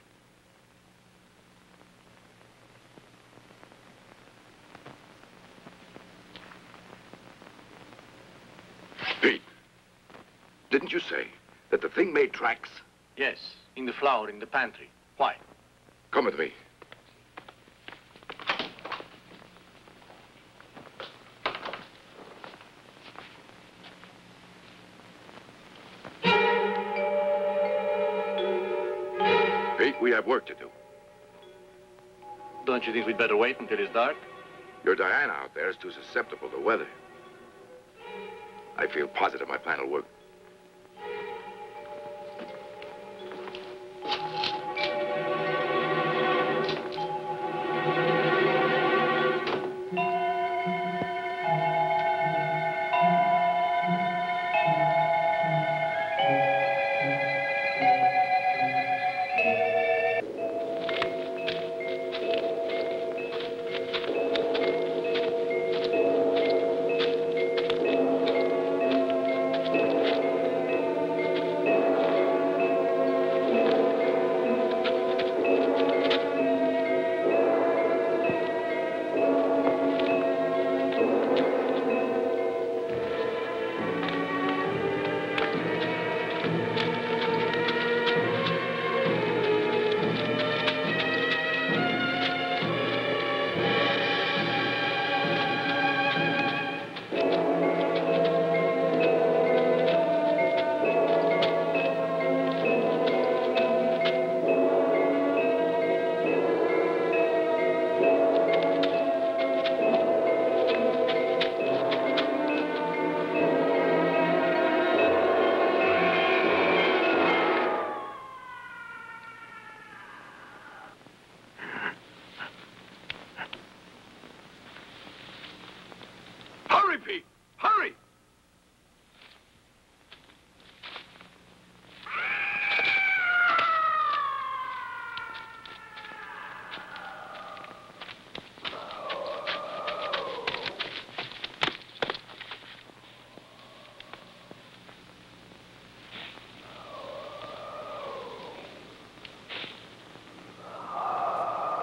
Pete, didn't you say that the thing made tracks? Yes, in the flour in the pantry. Why? Come with me. have work to do. Don't you think we'd better wait until it's dark? Your Diana out there is too susceptible to weather. I feel positive my plan will work.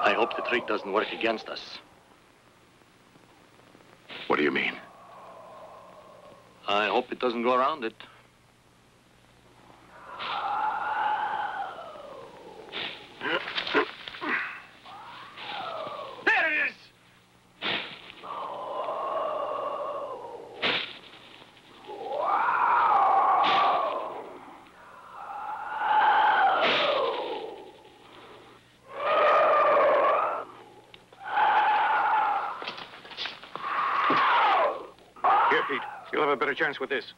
I hope the trick doesn't work against us. What do you mean? I hope it doesn't go around it. There it is! Here, Pete. You'll have a better chance with this.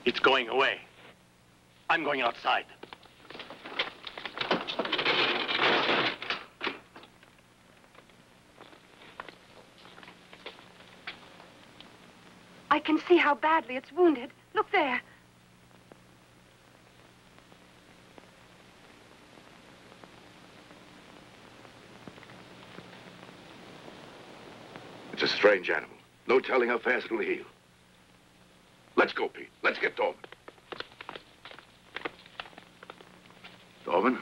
It's going away. I'm going outside. I can see how badly it's wounded. Look there. It's a strange animal. No telling how fast it'll heal. Let's go, Pete. Let's get Dorman. Dorman?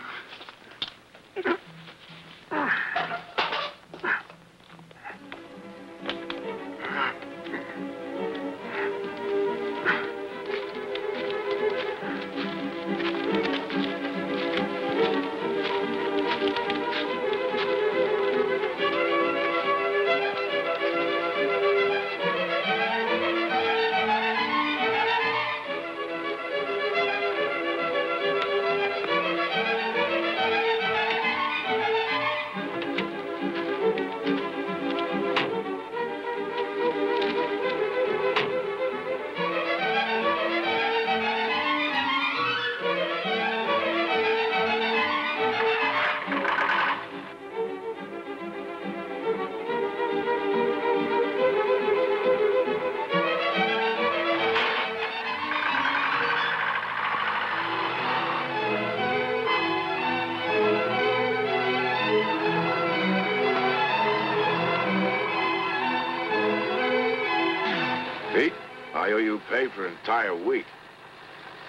I owe you pay for an entire week.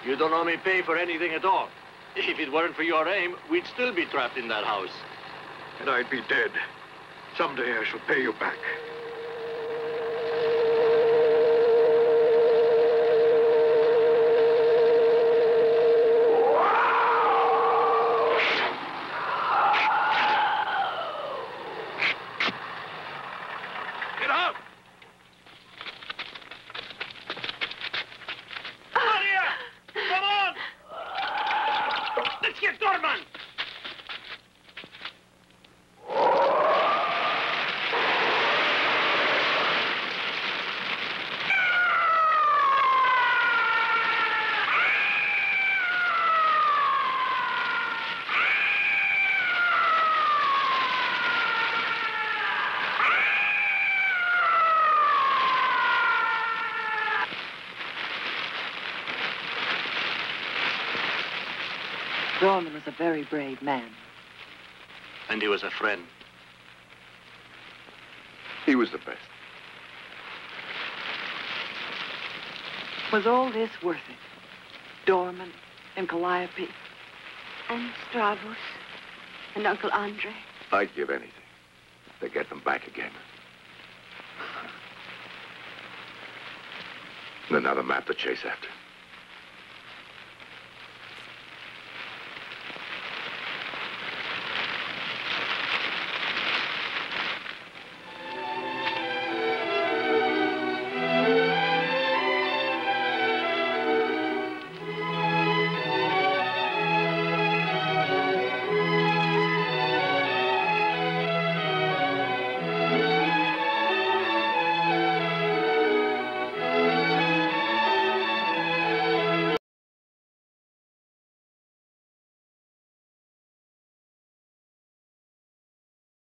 You don't owe me pay for anything at all. If it weren't for your aim, we'd still be trapped in that house. And I'd be dead. Someday I shall pay you back. Get up! Maria! Come on! Let's get Dorman! Dorman was a very brave man. And he was a friend. He was the best. Was all this worth it? Dorman and Calliope? And Stravos and Uncle Andre. I'd give anything to get them back again. And another map to chase after.